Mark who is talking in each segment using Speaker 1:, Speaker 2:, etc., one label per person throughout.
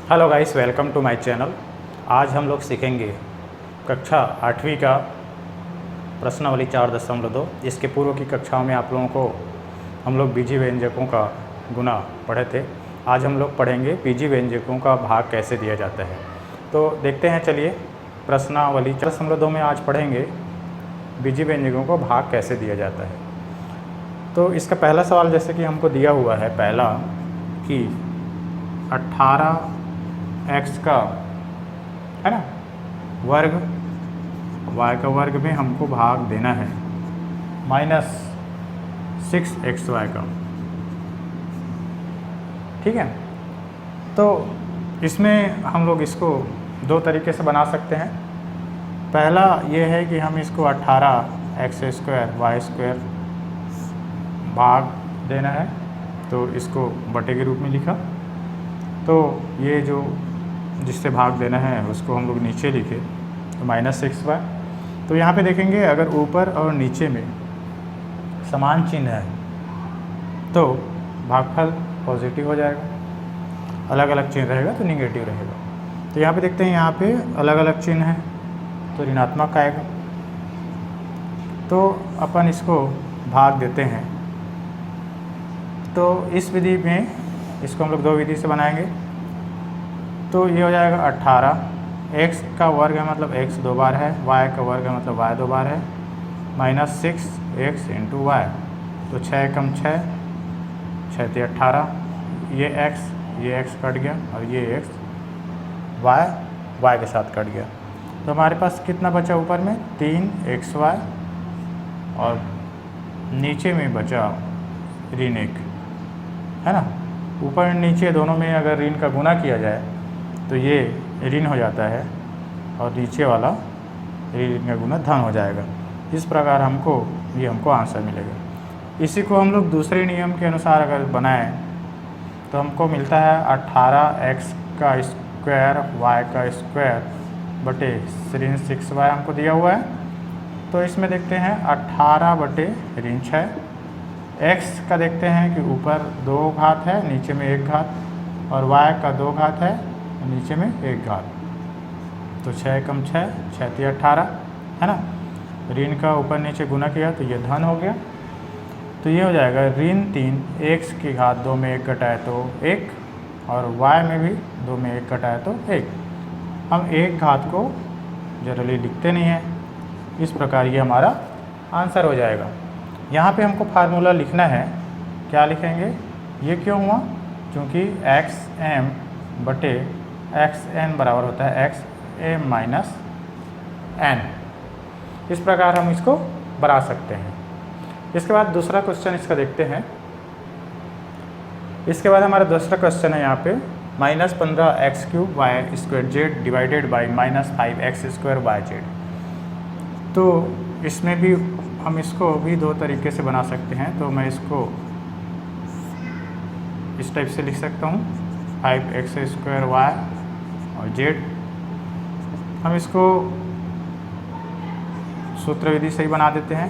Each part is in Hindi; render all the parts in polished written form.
Speaker 1: Hello guys, welcome to my channel. आज हम लोग सीखेंगे कक्षा 8वीं का प्रश्नावली 4.2। इसके पूर्व की कक्षाओं में आप लोगों को हम लोग बीजी व्यंजकों का गुना पढ़े थे। आज हम लोग पढ़ेंगे बीजी व्यंजकों का भाग कैसे दिया जाता है। तो देखते हैं, चलिए प्रश्नावली 4.2 में आज पढ़ेंगे बीजी व्यंजकों को भाग कैसे दिया जाता है। तो इसका पहला सवाल जैसे कि हमको दिया हुआ है, पहला कि 18x का है ना वर्ग y का वर्ग में हमको भाग देना है -6xy का। ठीक है, तो इसमें हम लोग इसको दो तरीके से बना सकते हैं। पहला ये है कि हम इसको 18x² y² भाग देना है, तो इसको बटे के रूप में लिखा। तो ये जो जिससे भाग देना है उसको हम लोग नीचे लिखे, तो -6y। तो यहाँ पे देखेंगे अगर ऊपर और नीचे में समान चिन्ह है तो भागफल पॉजिटिव हो जाएगा, अलग अलग चिन्ह रहेगा तो निगेटिव रहेगा। तो यहाँ पे देखते हैं, यहाँ पे अलग अलग चिन्ह है तो ऋणात्मक आएगा। तो अपन इसको भाग देते हैं। तो इस विधि में इसको हम लोग दो विधि से बनाएंगे। तो ये हो जाएगा 18, x का वर्ग है मतलब x दो बार है, y का वर्ग है मतलब y दो बार है, -6x × y। तो 6 कम 6, 6 × 18, ये x कट गया और ये x y के साथ कट गया। तो हमारे पास कितना बचा ऊपर में 3xy और नीचे में बचा ऋण 1, है ना। ऊपर नीचे दोनों में अगर ऋण का गुना किया जाए तो ये ऋण हो जाता है और नीचे वाला ऋण का गुना धन हो जाएगा। इस प्रकार हमको आंसर मिलेगा। इसी को हम लोग दूसरे नियम के अनुसार अगर बनाएं तो हमको मिलता है 18x² y² बटे ऋण 6y हमको दिया हुआ है। तो इसमें देखते हैं 18 बटे ऋण 6। x का देखते हैं कि ऊपर 2 घात है, नीचे में 1 घात, और y का 2 घात है, नीचे में 1 घात। तो 6 कम 6, 6 × 18, है ना। ऋण का ऊपर नीचे गुना किया तो ये धन हो गया। तो ये हो जाएगा ऋण 3, x की घात 2 में 1 घटाए तो 1, और y में भी 2 में 1 घटाए तो 1। हम 1 घात को जनरली लिखते नहीं हैं, इस प्रकार ये हमारा आंसर हो जाएगा। यहाँ पे हमको फार्मूला लिखना है, क्या लिखेंगे, ये क्यों हुआ, क्योंकि xm बटे xn बराबर होता है xm - n। इस प्रकार हम इसको बना सकते हैं। इसके बाद दूसरा क्वेश्चन इसका देखते हैं। इसके बाद हमारा दूसरा क्वेश्चन है यहाँ पे -15x³ y² divided by -5x² yz। तो इसमें भी हम इसको भी दो तरीके से बना सकते हैं। तो मैं इसको इस टाइप से लिख सकता हूँ, 5x² y और z। हम इसको सूत्र विधि से ही बना देते हैं।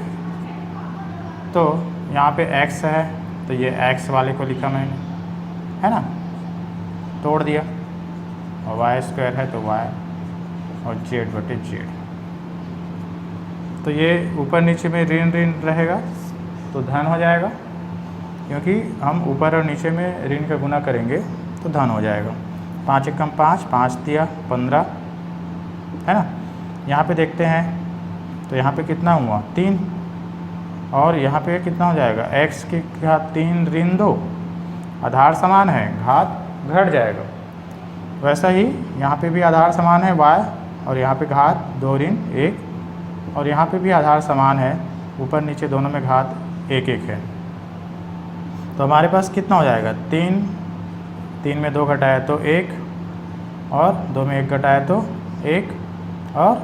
Speaker 1: तो यहाँ पे x है तो ये x वाले को लिखा मैंने, है ना, तोड़ दिया, और y² है तो y और z बटे z। तो ये ऊपर नीचे में ऋण रहेगा तो धन हो जाएगा, क्योंकि हम ऊपर और नीचे में ऋण का गुना करेंगे तो धन हो जाएगा। 5 × 5, 5 दिया 15, है ना। यहाँ पे देखते हैं तो यहाँ पे कितना हुआ 3, और यहाँ पे कितना हो जाएगा x की घात 3 ऋण 2, आधार समान है, घात घट जाएगा। वैसा ही यहाँ पे भी आधार समान है y, और यहाँ पे घात 2 ऋण 1, और यहाँ पे भी आधार समान है, ऊपर नीचे दोनों में घात 1 1 है। तो हमारे पास कितना हो जाएगा 3 में 2 घटाया तो 1, और 2 में 1 घटाया तो 1, और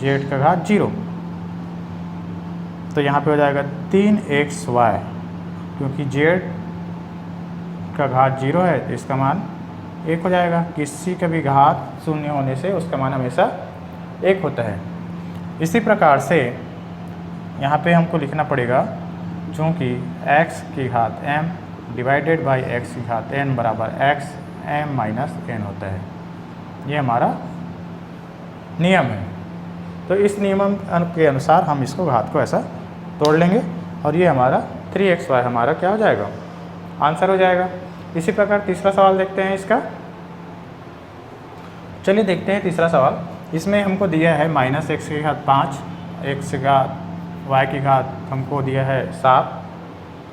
Speaker 1: z का घात 0। तो यहाँ पे हो जाएगा 3xy, क्योंकि z का घात 0 है तो इसका मान 1 हो जाएगा। किसी का भी घात 0 होने से उसका मान हमेशा 1 होता है। इसी प्रकार से यहाँ पे हमको लिखना पड़ेगा, चूँकि x की घात m डिवाइडेड बाई x की घात n बराबर x m - n होता है। ये हमारा नियम है। तो इस नियम के अनुसार हम इसको घात को ऐसा तोड़ लेंगे और ये हमारा 3xy हमारा क्या हो जाएगा, आंसर हो जाएगा। इसी प्रकार तीसरा सवाल देखते हैं इसका। चलिए देखते हैं तीसरा सवाल। इसमें हमको दिया है -x की घात 5, x की घात y की घात हमको दिया है 7,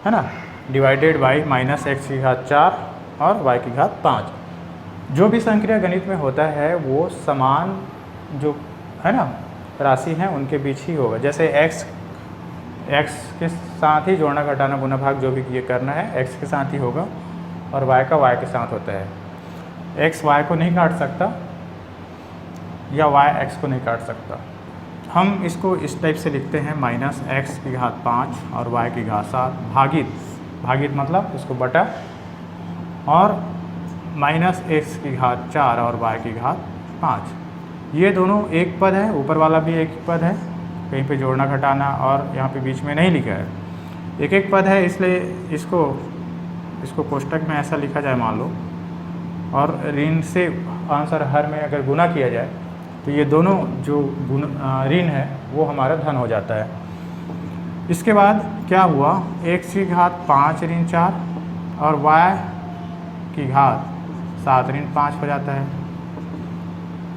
Speaker 1: है ना, डिवाइडेड बाई -x की घात 4 और y की घात 5। जो भी संक्रिया गणित में होता है वो समान जो है ना राशि हैं उनके बीच ही होगा। जैसे x के साथ ही जोड़ना घटाना गुना भाग जो भी ये करना है x के साथ ही होगा और y का y के साथ होता है। x y को नहीं काट सकता या y x को नहीं काट सकता। हम इसको इस टाइप से लिखते हैं -x की घात 5 और y की घात 7 भागित मतलब इसको बटा और -x की घात 4 और y की घात 5। ये दोनों एक पद है, ऊपर वाला भी एक पद है, कहीं पे जोड़ना घटाना और यहाँ पे बीच में नहीं लिखा है, एक एक पद है, इसलिए इसको कोष्टक में ऐसा लिखा जाए मान लो, और ऋण से आंसर हर में अगर गुना किया जाए तो ये दोनों जो ऋण है वो हमारा धन हो जाता है। इसके बाद क्या हुआ, x की घात 5 ऋण 4 और y की घात 7 ऋण 5 हो जाता है।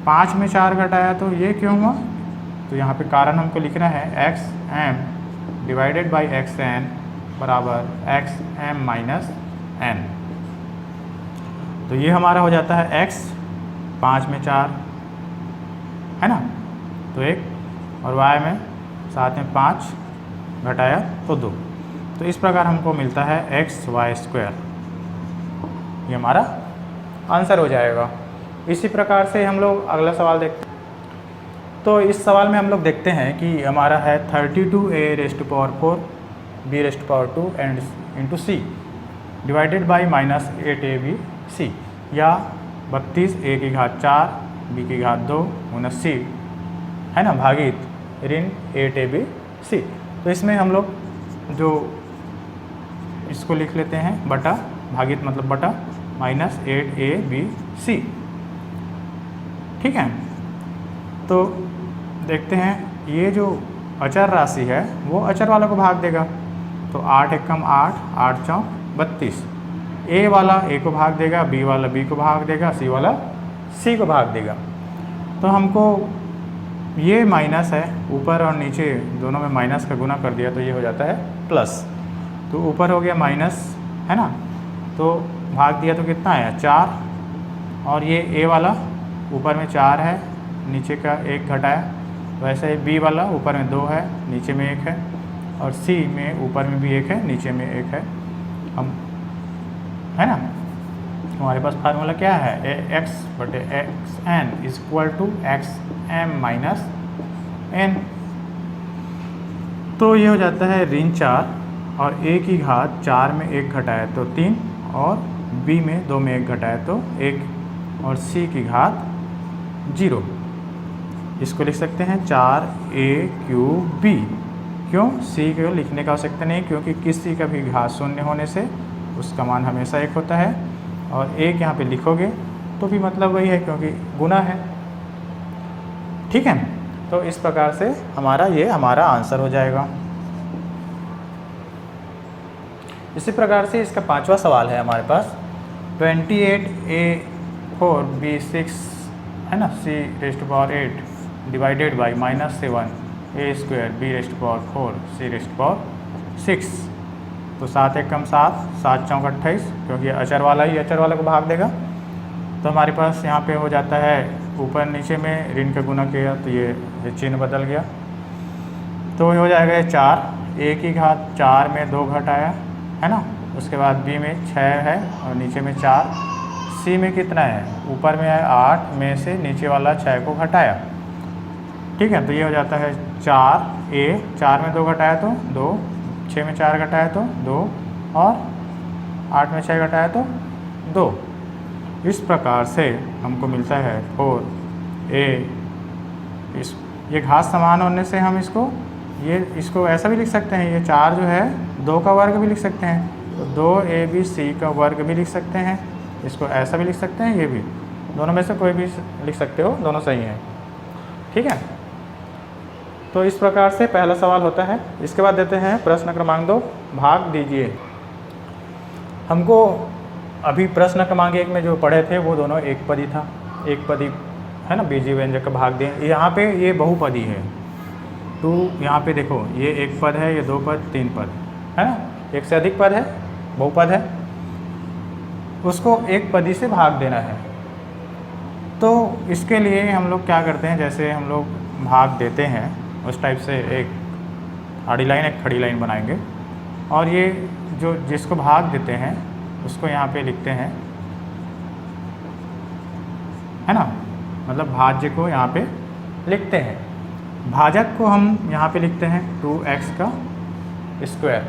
Speaker 1: 5 में 4 घटाया तो ये क्यों हुआ, तो यहाँ पे कारण हमको लिखना है xm डिवाइडेड बाई xn बराबर xm माइनस n। तो ये हमारा हो जाता है x 5 में 4 है ना, तो 1 और y में 7 में 5 घटाया तो 2। तो इस प्रकार हमको मिलता है xy²। ये हमारा आंसर हो जाएगा। इसी प्रकार से हम लोग अगला सवाल देखते हैं। तो इस सवाल में हम लोग देखते हैं कि हमारा है 32a⁴ b⁴ and into c divided by -8abc या 32a की घात 4 b की घात 2 - c है ना भागित ऋण 8abc। तो इसमें हम लोग जो इसको लिख लेते हैं बटा, भागित मतलब बटा -8abc, ठीक है। तो देखते हैं ये जो अचर राशि है वो अचर वाला को भाग देगा। तो 8 एकम 8, 8 चौक 32। ए वाला ए को भाग देगा, बी वाला बी को भाग देगा, सी वाला सी को भाग देगा। तो हमको ये माइनस है, ऊपर और नीचे दोनों में माइनस का गुना कर दिया तो ये हो जाता है प्लस। तो ऊपर हो गया माइनस है ना, तो भाग दिया तो कितना आया 4, और ये ए वाला ऊपर में 4 है, नीचे का 1 घटाया, वैसे ही बी वाला ऊपर में 2 है, नीचे में 1 है, और सी में ऊपर में भी 1 है, नीचे में 1 है। हम है ना, हमारे पास फार्मूला क्या है, x/xn = xm माइनस n। तो ये हो जाता है ऋण 4 और a की घात 4 में 1 घटाया तो 3 और b में 2 में 1 घटाया तो 1 और c की घात 0। इसको लिख सकते हैं 4a³ क्यों, c को लिखने का आवश्यकता नहीं, क्योंकि किसी का भी घात शून्य होने से उसका मान हमेशा 1 होता है, और 1 यहाँ पे लिखोगे तो भी मतलब वही है क्योंकि गुना है, ठीक है। तो इस प्रकार से हमारा आंसर हो जाएगा। इसी प्रकार से इसका 5वां सवाल है हमारे पास 28a⁴ b6 है ना c⁴ divided by -7a² b⁴ c⁴ तो 7 एकम 7, 7 चौक 28, क्योंकि अचर वाला ही अचर वाला को भाग देगा। तो हमारे पास यहाँ पे हो जाता है ऊपर नीचे में ऋण का गुना किया तो ये चिन्ह बदल गया, तो ये हो जाएगा 4, a की घात 4 में 2 घटाया है ना, उसके बाद b में 6 है और नीचे में 4, c में कितना है, ऊपर में है 8 में से नीचे वाला 6 को घटाया, ठीक है। तो ये हो जाता है 4a, 4 में 2 घटाया तो 2, 6 में 4 घटाया तो 2 और 8 में 6 घटाया तो 2। इस प्रकार से हमको मिलता है 4a। ये घात समान होने से हम इसको ऐसा भी लिख सकते हैं, ये 4 जो है 2 का वर्ग भी लिख सकते हैं, तो 2abc का वर्ग भी लिख सकते हैं, इसको ऐसा भी लिख सकते हैं, ये भी दोनों में से कोई भी लिख सकते हो, दोनों सही हैं। ठीक है, तो इस प्रकार से पहला सवाल होता है। इसके बाद देते हैं प्रश्न क्रमांक 2, भाग दीजिए। हमको अभी प्रश्न क्रमांक 1 में जो पढ़े थे वो दोनों एक पदी था, एक पदी है ना, बीजीय व्यंजक का भाग दें। यहाँ पे ये बहुपदी है, तो यहाँ पे देखो ये एक पद है, ये दो पद, तीन पद है ना, एक से अधिक पद है, बहुपद है, उसको एक पदी से भाग देना है। तो इसके लिए हम लोग क्या करते हैं, जैसे हम लोग भाग देते हैं उस टाइप से एक आड़ी लाइन एक खड़ी लाइन बनाएंगे, और ये जो जिसको भाग देते हैं उसको यहाँ पे लिखते हैं, है ना, मतलब भाज्य को यहाँ पे लिखते हैं। भाजक को हम यहाँ पे लिखते हैं 2x का स्क्वायर।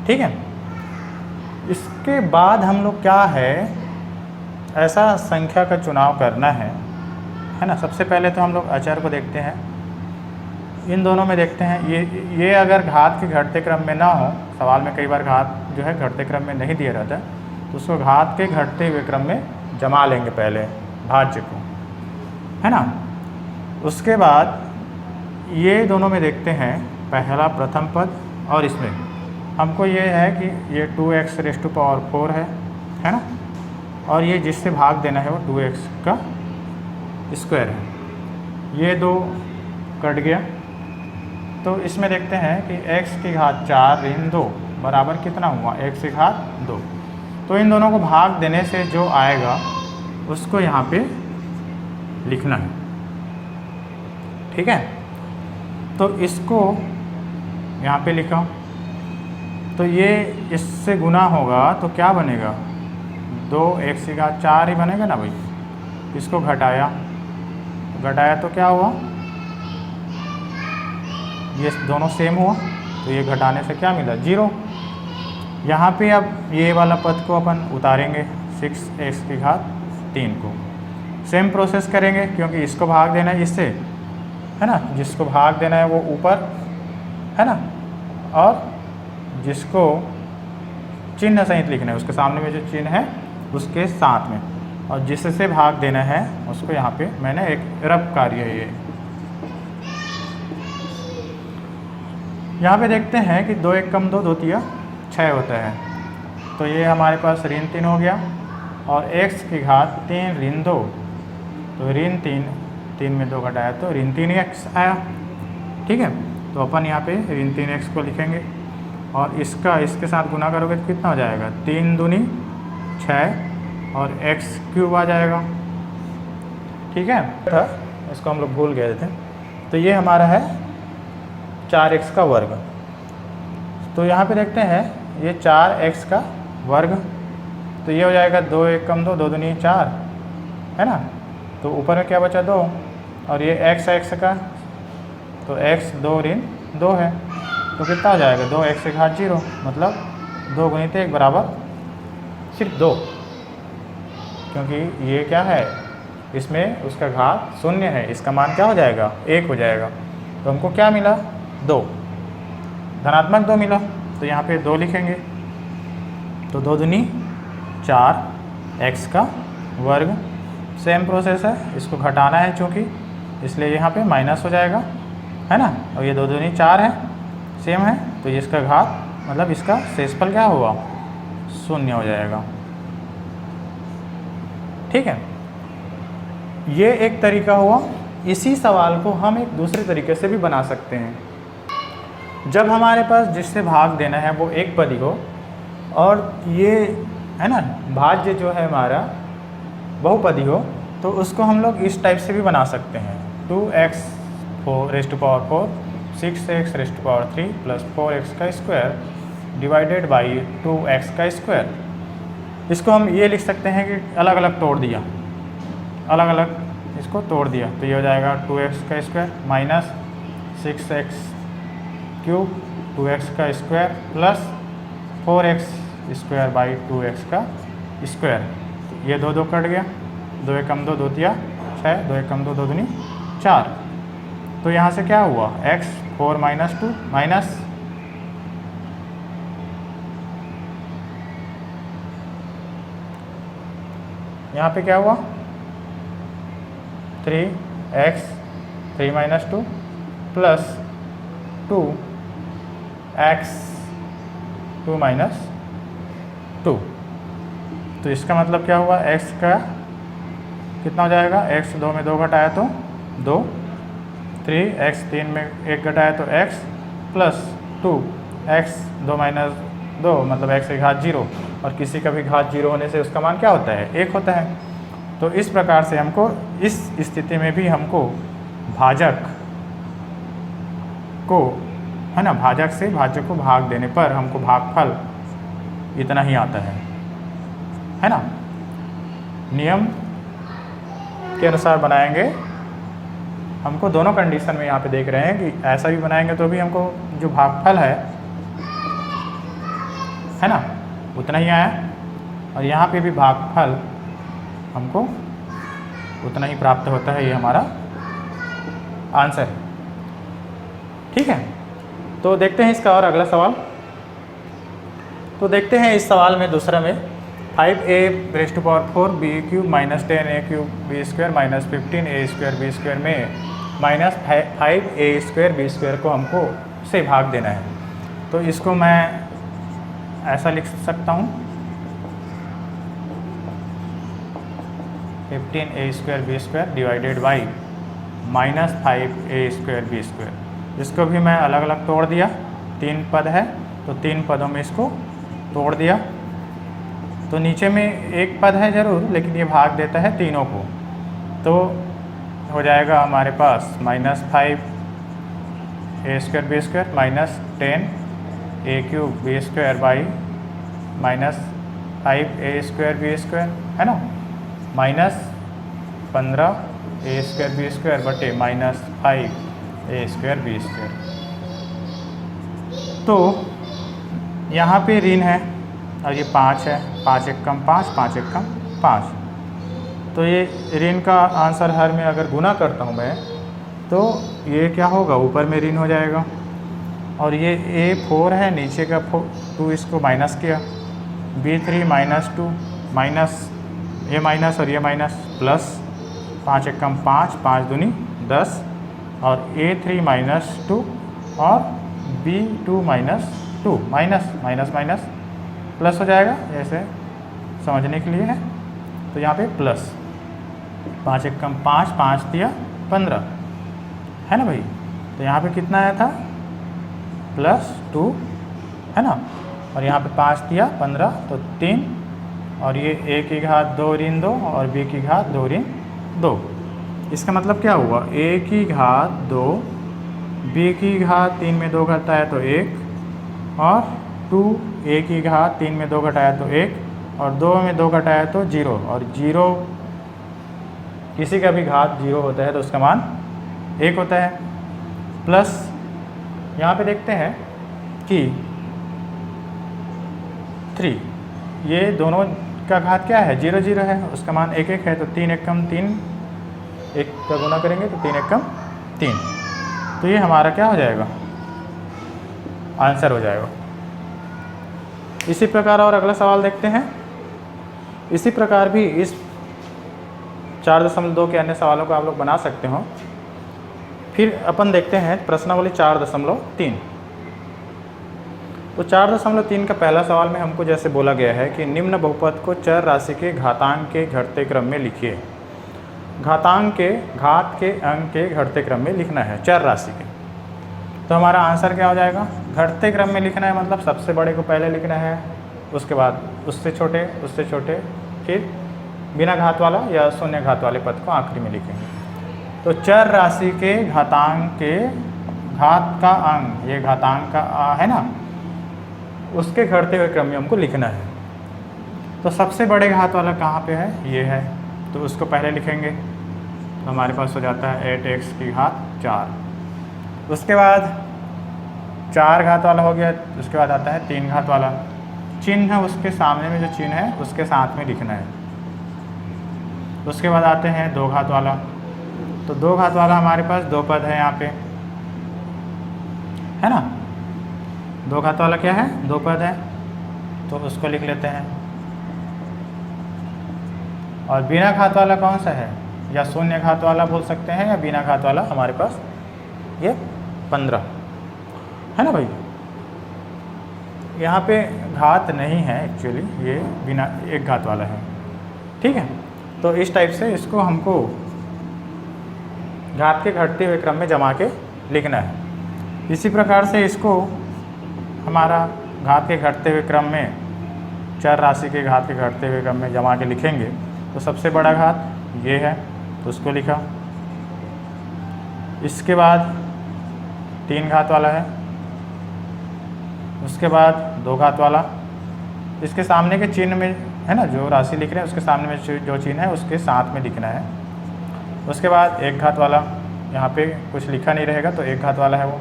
Speaker 1: ठीक है, इसके बाद हम लोग क्या है, ऐसा संख्या का चुनाव करना है ना। सबसे पहले तो हम लोग अचर को देखते हैं, इन दोनों में देखते हैं। ये अगर घात के घटते क्रम में ना हो, सवाल में कई बार घात जो है घटते क्रम में नहीं दिया रहता, तो उसको घात के घटते हुए क्रम में जमा लेंगे पहले भाज्य को, है ना। उसके बाद ये दोनों में देखते हैं, पहला प्रथम पद, और इसमें हमको ये है कि ये 2x रेज़ टू पावर 4 है ना, और ये जिससे भाग देना है वो 2x का स्क्वायर है। ये दो कट गया, तो इसमें देखते हैं कि x की घात 4 ऋण 2 बराबर कितना हुआ, x की घात 2। तो इन दोनों को भाग देने से जो आएगा उसको यहाँ पे लिखना है। ठीक है, तो इसको यहाँ पे लिखा, तो ये इससे गुना होगा तो क्या बनेगा, 2x की घात 4 ही बनेगा ना भाई। इसको घटाया तो क्या हुआ, ये दोनों सेम हुआ, तो ये घटाने से क्या मिला, 0। यहाँ पे अब ये वाला पद को अपन उतारेंगे, 6x की घात 3 को। सेम प्रोसेस करेंगे क्योंकि इसको भाग देना है इससे, है ना, जिसको भाग देना है वो ऊपर है ना, और जिसको चिन्ह सहित लिखना है उसके सामने में जो चिन्ह है उसके साथ में, और जिससे भाग देना है उसको यहाँ पे मैंने एक रब कार्य है ये। यहाँ पे देखते हैं कि 2 1 कम 2 2 तिया 6 होता है, तो ये हमारे पास ऋण 3 हो गया, और x की घात 3 ऋण 2, तो ऋण 3 में 2 घटाया तो ऋण 3x आया। ठीक है, तो अपन यहाँ पे ऋण 3x को लिखेंगे, और इसका इसके साथ गुना करोगे तो कितना हो जाएगा, 3 दूनी 6 और x क्यूब आ जाएगा। ठीक है, इसको हम लोग भूल गए थे। तो ये हमारा है 4x का वर्ग। तो यहाँ पे देखते हैं ये 4x का वर्ग, तो ये हो जाएगा 2 1 कम 2 2 दूनी 4 है ना, तो ऊपर में क्या बचा 2, और ये x का, तो x 2 ऋण 2 है, तो कितना हो जाएगा, 2x की घात 0, मतलब 2 गुणित 1 बराबर सिर्फ 2, क्योंकि ये क्या है, इसमें उसका घात 0 है, इसका मान क्या हो जाएगा, 1 हो जाएगा। तो हमको क्या मिला, 2, धनात्मक 2 मिला, तो यहाँ पे 2 लिखेंगे, तो 2 दूनी 4 x का वर्ग। सेम प्रोसेस है, इसको घटाना है चूँकि, इसलिए यहाँ पे माइनस हो जाएगा, है ना, और ये 2 दूनी 4 है, सेम है, तो ये इसका घात मतलब इसका शेषफल क्या होगा, 0 हो जाएगा। ठीक है, ये एक तरीका हुआ। इसी सवाल को हम एक दूसरे तरीके से भी बना सकते हैं। जब हमारे पास जिससे भाग देना है वो एक पदी हो, और ये है ना भाज्य जो है हमारा बहुपदी हो, तो उसको हम लोग इस टाइप से भी बना सकते हैं, 2x raise to power 4 6x raise to power 3 plus 4x का स्क्वायर डिवाइडेड बाई 2x का स्क्वायर। इसको हम ये लिख सकते हैं कि अलग अलग तोड़ दिया, अलग अलग इसको तोड़ दिया, तो ये हो जाएगा 2x का square minus 6x cube 2x का square plus 4x square by 2x का स्क्वायर। ये 2 2 कट गया, 2 1 कम 2 2 तिया 6, 2 1 कम 2 2 दूनी 4। तो यहाँ से क्या हुआ, x 4 माइनस 2 माइनस यहाँ पे क्या हुआ 3x 3 minus 2 plus 2x 2 minus 2। तो इसका मतलब क्या हुआ, x का कितना हो जाएगा, x 2 में 2 घटाया तो 2, 3x 3 में 1 घटाया तो x प्लस 2x 2 माइनस 2 मतलब x की घात 0, और किसी का भी घात 0 होने से उसका मान क्या होता है, 1 होता है। तो इस प्रकार से हमको इस स्थिति में भी हमको भाजक को, है ना, भाजक से भाजक को भाग देने पर हमको भागफल इतना ही आता है ना। नियम के अनुसार बनाएंगे, हमको दोनों कंडीशन में यहाँ पे देख रहे हैं कि ऐसा भी बनाएंगे तो भी हमको जो भागफल है ना, उतना ही आया, और यहाँ पे भी भागफल हमको उतना ही प्राप्त होता है। ये हमारा आंसर है, ठीक है। तो देखते हैं इसका और अगला सवाल। तो देखते हैं इस सवाल में दूसरा में 5a⁴ b³ minus 10a³ b² minus 15a² b² में माइनस 5a² b² को हमको से भाग देना है। तो इसको मैं ऐसा लिख सकता हूँ 15a² b² divided by minus 5a² b²। इसको भी मैं अलग अलग तोड़ दिया, 3 पद है तो 3 पदों में इसको तोड़ दिया। तो नीचे में एक पद है ज़रूर, लेकिन ये भाग देता है तीनों को, तो हो जाएगा हमारे पास minus 5a² b² minus 10a³ b² by minus 5a² b² है ना, माइनस 15a² b² बटे माइनस 5a² b²। तो यहाँ पे ऋण है और ये 5 है, 5 एक कम 5, 5 एक कम 5। तो ये ऋण का आंसर हर में अगर गुना करता हूँ मैं, तो ये क्या होगा, ऊपर में ऋण हो जाएगा, और ये a4 है, नीचे का 2 इसको माइनस किया, b3 माइनस 2 माइनस ये माइनस और ये माइनस प्लस 5 एक कम 5, 5 दूनी 10, और a3 माइनस 2 और b2 minus 2 minus minus minus plus हो जाएगा, ऐसे समझने के लिए है। तो यहाँ पे प्लस 5 एक कम 5, 5 दिया 15 है ना भाई। तो यहाँ पे कितना आया था, +2 है ना, और यहाँ पे 5 दिया 15 तो 3, और ये a की घात 2 ऋण 2 और b की घात 2 ऋण 2। इसका मतलब क्या हुआ, a की घात 2, b की घात 3 में 2 घटाया तो 1, और 2a की घात 3 में 2 घटाया तो 1, और 2 में 2 घटाया तो 0, और 0 किसी का भी घात 0 होता है तो उसका मान 1 होता है। प्लस यहाँ पे देखते हैं कि 3, ये दोनों का घात क्या है, 0 0 है, उसका मान 1 1 है, तो 3 एक कम 3, 1 का गुना करेंगे तो 3 एक कम 3। तो ये हमारा क्या हो जाएगा, आंसर हो जाएगा। इसी प्रकार और अगला सवाल देखते हैं। इसी प्रकार भी इस 4.2 के अन्य सवालों को आप लोग बना सकते हो। फिर अपन देखते हैं प्रश्नावली 4.3। तो 4.3 का पहला सवाल में हमको जैसे बोला गया है कि निम्न बहुपद को चर राशि के घातांक के घटते क्रम में लिखिए। घातांक के घात के अंक के घटते क्रम में लिखना है चर राशि के। तो हमारा आंसर क्या हो जाएगा, घटते क्रम में लिखना है, मतलब सबसे बड़े को पहले लिखना है, उसके बाद उससे छोटे, फिर बिना घात वाला या शून्य घात वाले पद को आखिरी में लिखेंगे। तो चर राशि के घातांक के घात का अंक, ये घातांक का है ना, उसके घटते हुए क्रम में हमको लिखना है। तो सबसे बड़े घात वाला कहाँ पे है, ये है, तो उसको पहले लिखेंगे। तो हमारे पास हो जाता है 8x की घात 4। उसके बाद 4 घात वाला हो गया, उसके बाद आता है 3 घात वाला। चिन्ह है उसके सामने में जो चिन्ह है उसके साथ में लिखना है। उसके बाद आते हैं 2 घात वाला। तो 2 घात वाला हमारे पास 2 पद है यहाँ पे, है ना। 2 घात वाला क्या है, 2 पद है, तो उसको लिख लेते हैं। और बिना घात वाला कौन सा है, या शून्य घात वाला बोल सकते हैं या बिना घात वाला हमारे पास ये 15 है ना भाई। यहाँ पे घात नहीं है एक्चुअली, ये बिना एक घात वाला है, ठीक है। तो इस टाइप से इसको हमको घात के घटते हुए क्रम में जमा के लिखना है। इसी प्रकार से इसको हमारा घात के घटते हुए क्रम में चर राशि के घात के घटते हुए क्रम में जमा के लिखेंगे। तो सबसे बड़ा घात ये है तो उसको लिखा, इसके बाद 3 घात वाला है, उसके बाद 2 घात वाला, इसके सामने के चिन्ह में है ना जो राशि लिख रहे हैं उसके सामने में जो चिन्ह है उसके साथ में लिखना है। उसके बाद 1 घात वाला, यहाँ पे कुछ लिखा नहीं रहेगा तो 1 घात वाला है वो,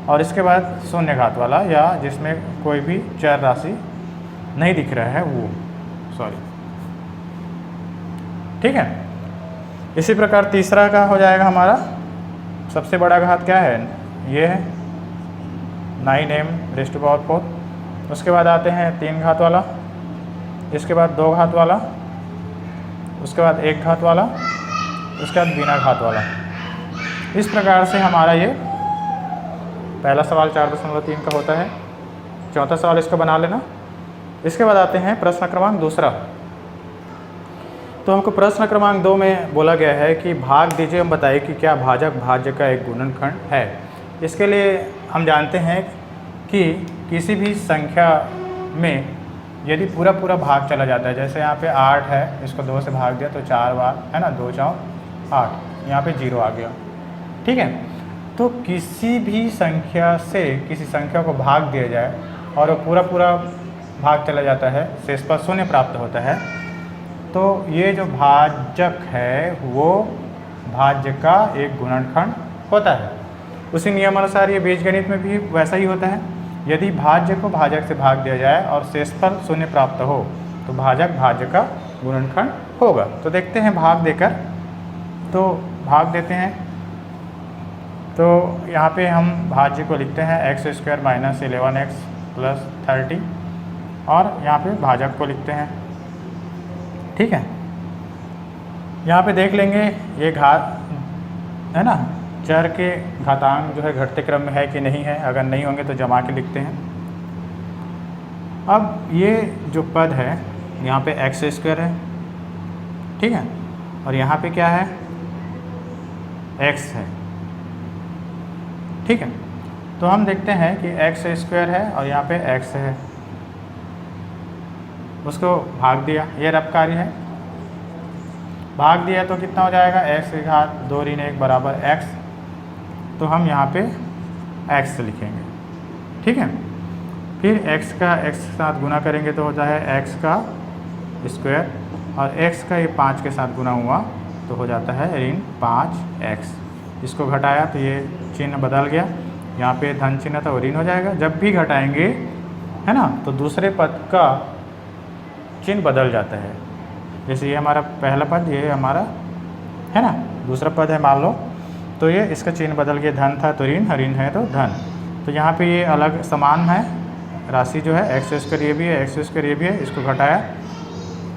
Speaker 1: और इसके बाद शून्य घात वाला या जिसमें कोई भी चर राशि नहीं दिख रहा है वो, सॉरी, ठीक है। इसी प्रकार तीसरा का हो जाएगा हमारा सबसे बड़ा घात क्या है, ये है 9m⁴। उसके बाद आते हैं 3 घात वाला, इसके बाद 2 घात वाला, उसके बाद 1 घात वाला, उसके बाद बिना घात वाला। इस प्रकार से हमारा ये पहला सवाल 4.3 का होता है। चौथा सवाल इसका बना लेना। इसके बाद आते हैं प्रश्न क्रमांक दूसरा। तो हमको प्रश्न क्रमांक 2 में बोला गया है कि भाग दीजिए, हम बताइए कि क्या भाजक भाज्य का एक गुणनखंड है। इसके लिए हम जानते हैं कि किसी भी संख्या में यदि पूरा पूरा भाग चला जाता है, जैसे यहाँ पे 8 है, इसको 2 से भाग दिया तो 4 बार है ना, 2 4 8, यहाँ पे 0 आ गया, ठीक है। तो किसी भी संख्या से किसी संख्या को भाग दिया जाए और वो पूरा पूरा भाग चला जाता है, शेषफल 0 प्राप्त होता है, तो ये जो भाजक है वो भाज्य का एक गुणनखंड होता है। उसी नियमानुसार ये बीजगणित में भी वैसा ही होता है। यदि भाज्य को भाजक से भाग दिया जाए और शेषफल 0 प्राप्त हो तो भाजक भाज्य का गुणनखंड होगा। तो देखते हैं भाग देकर, तो भाग देते हैं। तो यहाँ पे हम भाज्य को लिखते हैं x² - 11x + 30 और यहाँ पे भाजक को लिखते हैं, ठीक है। यहाँ पे देख लेंगे ये घात है ना, चर के घातांक जो है घटते क्रम में है कि नहीं है, अगर नहीं होंगे तो जमा के लिखते हैं। अब ये जो पद है यहाँ पे x² है, ठीक है, और यहाँ पे क्या है, x है, ठीक है। तो हम देखते हैं कि x² है और यहाँ पे x है, उसको भाग दिया, ये रब कार्य है, भाग दिया तो कितना हो जाएगा, x⁻² बराबर x। तो हम यहाँ पे x लिखेंगे, ठीक है। फिर x का x के साथ गुना करेंगे तो हो जाए x का स्क्वायर, और x का ये 5 के साथ गुना हुआ तो हो जाता है ऋण 5x। इसको घटाया तो ये चिन्ह बदल गया, यहाँ पे धन चिन्ह था वो ऋण हो जाएगा। जब भी घटाएंगे है ना तो दूसरे पद का चिन्ह बदल जाता है। जैसे ये हमारा पहला पद, ये हमारा है ना दूसरा पद है मान लो, तो ये इसका चिन्ह बदल के धन था तो ऋण, ऋण है तो धन। तो यहाँ पे ये अलग समान है राशि जो है, x² ये भी है, x² ये भी है, इसको घटाया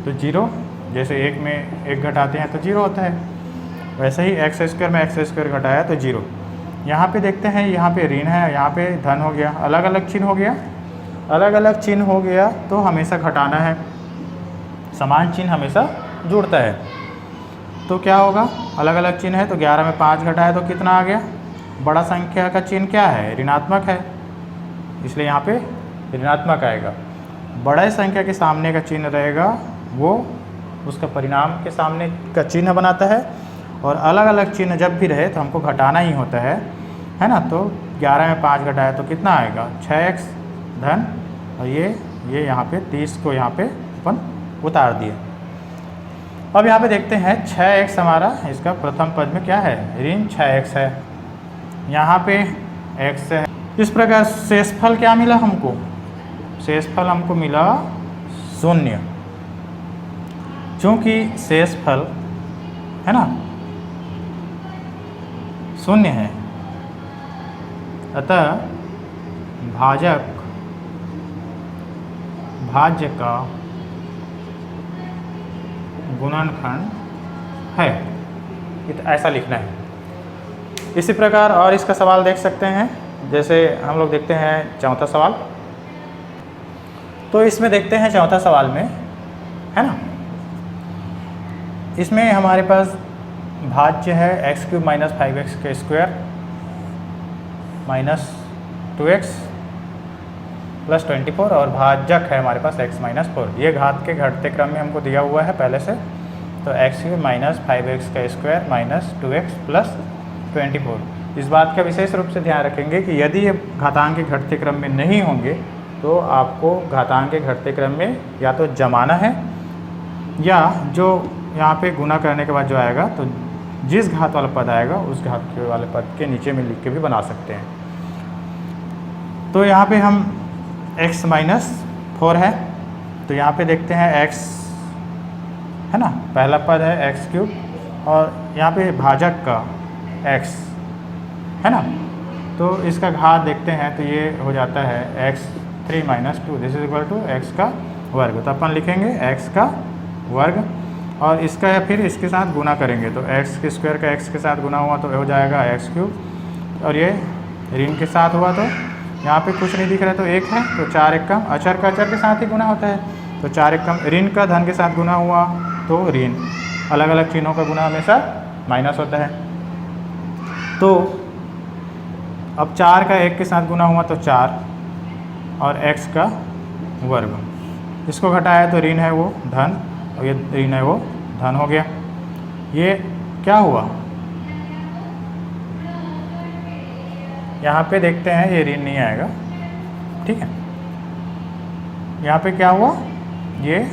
Speaker 1: तो 0, जैसे 1 में 1 घटाते हैं तो 0 होता है, वैसे ही x² में x² घटाया तो 0। यहाँ पे देखते हैं यहाँ पे ऋण है, यहाँ पे धन हो गया, अलग अलग चिन्ह हो गया, अलग अलग चिन्ह हो गया तो हमेशा घटाना है, समान चिन्ह हमेशा जुड़ता है। तो क्या होगा, अलग अलग चिन्ह है तो 11 में 5 घटाया तो कितना आ गया, बड़ा संख्या का चिन्ह क्या है, ऋणात्मक है, इसलिए यहाँ पे ऋणात्मक आएगा। बड़े संख्या के सामने का चिन्ह रहेगा वो उसका परिणाम के सामने का चिन्ह बनाता है, और अलग अलग चिन्ह जब भी रहे तो हमको घटाना ही होता है ना। तो 11 में 5 घटाया तो कितना आएगा, 6x धन, और ये यहाँ पे 30 को यहाँ पे अपन उतार दिए। अब यहाँ पे देखते हैं 6x हमारा इसका प्रथम पद में क्या है, ऋण 6x है, यहाँ पे x है। इस प्रकार शेषफल क्या मिला हमको, शेषफल हमको मिला 0, चूँकि शेषफल है ना 0 है, अतः भाजक भाज्य का गुणनखंड है, ऐसा लिखना है। इसी प्रकार और इसका सवाल देख सकते हैं, जैसे हम लोग देखते हैं चौथा सवाल। तो इसमें देखते हैं चौथा सवाल में, है ना, इसमें हमारे पास भाज्य है x³ - 5x² - 2x + 24 और भाजक है हमारे पास x - 4। ये घात के घटते क्रम में हमको दिया हुआ है पहले से। तो x³ - 5x² - 2x + 24। इस बात का विशेष रूप से ध्यान रखेंगे कि यदि ये घातांक के घटते क्रम में नहीं होंगे तो आपको घातांक के घटते क्रम में या तो जमाना है, या जो यहाँ पे गुना करने के बाद जो आएगा तो जिस घात वाला पद आएगा उस घात के वाले पद के नीचे में लिख के भी बना सकते हैं। तो यहाँ पे हम x - 4 है, तो यहाँ पे देखते हैं x, है ना, पहला पद है x³ और यहाँ पे भाजक का x, है ना, तो इसका घात देखते हैं तो ये हो जाता है x³ - 2 this is equal to x का वर्ग। तो अपन लिखेंगे x का वर्ग और इसका या फिर इसके साथ गुना करेंगे तो x² का x के साथ गुना हुआ तो हो जाएगा x³ और ये ऋण के साथ हुआ तो यहाँ पे कुछ नहीं दिख रहा है तो 1 है, तो 4 1 कम, अचर का अचर के साथ ही गुना होता है तो 4 1 कम, ऋण का धन के साथ गुना हुआ तो ऋण, अलग अलग चिन्हों का गुना हमेशा माइनस होता है। तो अब 4 का 1 के साथ गुना हुआ तो 4 और x का वर्ग, इसको घटाया तो ऋण है वो धन और ये ऋण है वो धन हो गया। ये क्या हुआ, यहाँ पे देखते हैं ये ऋण नहीं आएगा, ठीक है, यहाँ पे क्या हुआ, ये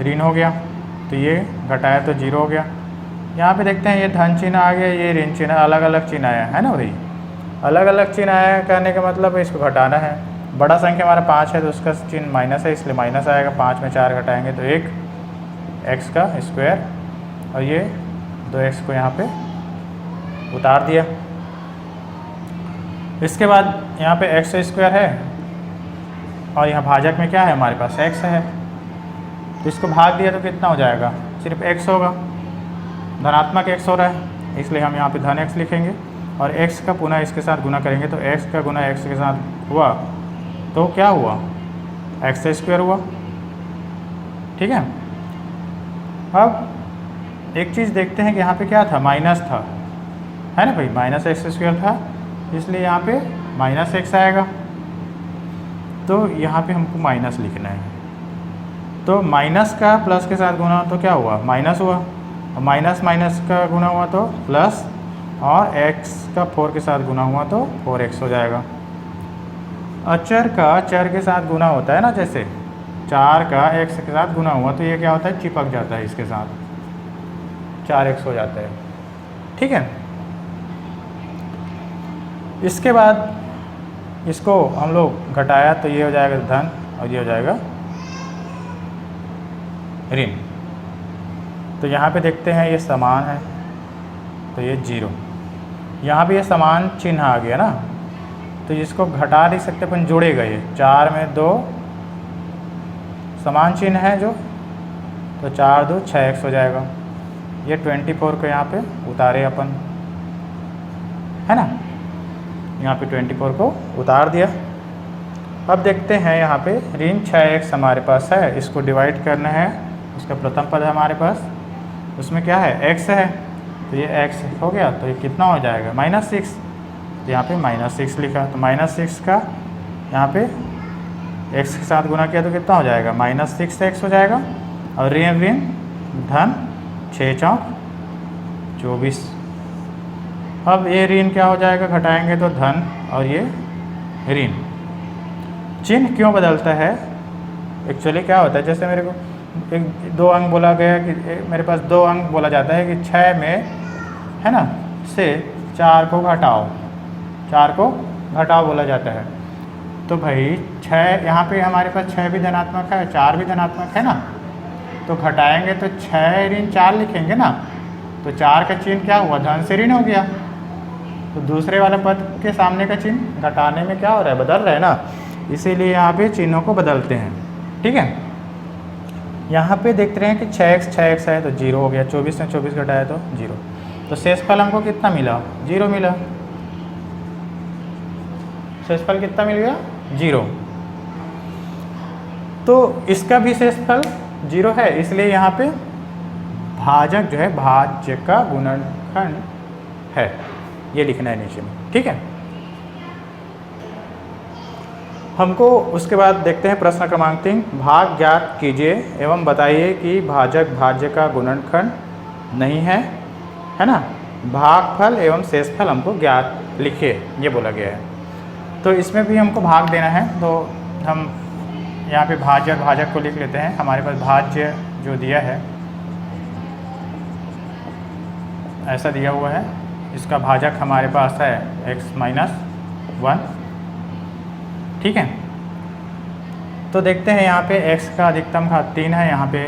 Speaker 1: ऋण हो गया तो ये घटाया तो 0 हो गया। यहाँ पे देखते हैं ये धन चिन्ह आ गया, ये ऋण चिन्ह, अलग अलग चिन्ह आया है ना भाई, अलग अलग चिन्ह आया कहने का मतलब इसको घटाना है। बड़ा संख्या हमारा 5 है तो उसका चिन्ह माइनस है इसलिए माइनस आएगा, 5 में 4 घटाएंगे तो 1 x का स्क्वायर और ये 2x को यहाँ पे उतार दिया। इसके बाद यहाँ पे x² है और यहाँ भाजक में क्या है हमारे पास x है, तो इसको भाग दिया तो कितना हो जाएगा, सिर्फ x होगा, धनात्मक x हो रहा है इसलिए हम यहाँ पे धन x लिखेंगे और x का पुनः इसके साथ गुना करेंगे तो x का गुना x के साथ हुआ तो क्या हुआ, x² हुआ, ठीक है। अब एक चीज़ देखते हैं कि यहाँ पे क्या था, माइनस था, है ना भाई, -x² था इसलिए यहाँ पे -x आएगा, तो यहाँ पे हमको माइनस लिखना है। तो माइनस का प्लस के साथ गुना तो क्या हुआ, माइनस हुआ, और माइनस माइनस का गुना हुआ तो प्लस, और x का 4 के साथ गुना हुआ तो 4x हो जाएगा। अचर का चर के साथ गुना होता है ना, जैसे 4 का x के साथ गुना हुआ तो ये क्या होता है, चिपक जाता है इसके साथ, 4x हो जाता है, ठीक है। इसके बाद इसको हम लोग घटाया तो ये हो जाएगा धन और ये हो जाएगा ऋण। तो यहाँ पे देखते हैं ये समान है तो ये 0, यहाँ पे ये समान चिन्ह आ गया ना, तो इसको घटा नहीं सकते अपन, जोड़ेगा ये 4 में 2 समान चिन्ह है जो, तो 4 2 6x हो जाएगा। ये 24 को यहाँ पे उतारे अपन, है ना, यहाँ पे 24 को उतार दिया। अब देखते हैं यहाँ पे ऋण 6x हमारे पास है, इसको डिवाइड करना है, उसका प्रथम पद है हमारे पास, उसमें क्या है x है तो ये x हो गया तो ये कितना हो जाएगा, -6, तो यहाँ पे -6 लिखा, तो -6 का यहाँ पे x के साथ गुना किया तो कितना हो जाएगा, -6x हो जाएगा, और ऋण ऋण धन 6 चौक 24। अब ये ऋण क्या हो जाएगा, घटाएंगे तो धन और ये ऋण। चिन्ह क्यों बदलता है, एक्चुअली क्या होता है, जैसे मेरे को 2 अंक बोला गया कि मेरे पास 2 अंक बोला जाता है कि 6 में, है ना, से 4 को घटाओ, 4 को घटाओ बोला जाता है। तो भाई 6 यहाँ पे हमारे पास 6 भी धनात्मक है, 4 भी धनात्मक है ना, तो घटाएंगे तो 6 ऋण 4 लिखेंगे ना, तो 4 का चिन्ह क्या हुआ, धन से ऋण हो गया, तो दूसरे वाले पद के सामने का चिन्ह घटाने में क्या हो रहा है, बदल रहा है ना, इसीलिए यहाँ पे चिन्हों को बदलते हैं, ठीक है। यहाँ पे देखते रहे हैं कि 6x है तो 0 हो गया, 24 में 24 घटाया तो 0। तो शेषफल हमको कितना मिला? 0 मिला। शेषफल कितना मिल गया? 0। तो इसका भी शेषफल 0 है, इसलिए यहाँ पे भाजक जो है भाज्य का गुणनखंड है, ये लिखना है नीचे में। ठीक है, हमको उसके बाद देखते हैं प्रश्न क्रमांक 3। भाग ज्ञात कीजिए एवं बताइए कि भाजक भाज्य का गुणनखंड नहीं है, है ना। भागफल एवं शेषफल हमको ज्ञात लिखिए, ये बोला गया है। तो इसमें भी हमको भाग देना है, तो हम यहाँ पे भाज्य और भाजक को लिख लेते हैं। हमारे पास भाज्य जो दिया है ऐसा दिया हुआ है, इसका भाजक हमारे पास है x-1। ठीक है, तो देखते हैं यहाँ पे x का अधिकतम घात 3 है, यहाँ पे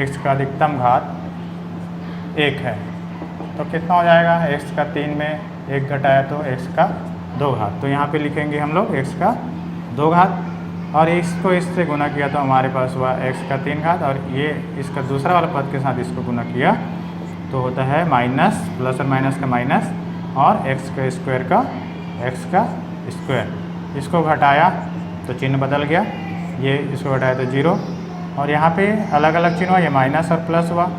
Speaker 1: x का अधिकतम घात 1 है। तो कितना हो जाएगा? x का 3 में 1 घटाया तो x का 2 घात। तो यहाँ पे लिखेंगे हम लोग x का 2 घात, और इसको इससे गुना किया तो हमारे पास हुआ x का 3 घात, और ये इसका दूसरा वाला पद के साथ इसको गुना किया तो होता है माइनस, प्लस और माइनस का माइनस, और x का स्क्वायर का x का स्क्वायर। इसको घटाया तो चिन्ह बदल गया, ये इसको घटाया तो 0, और यहाँ पे अलग अलग चिन्ह हुआ, ये माइनस और प्लस हुआ,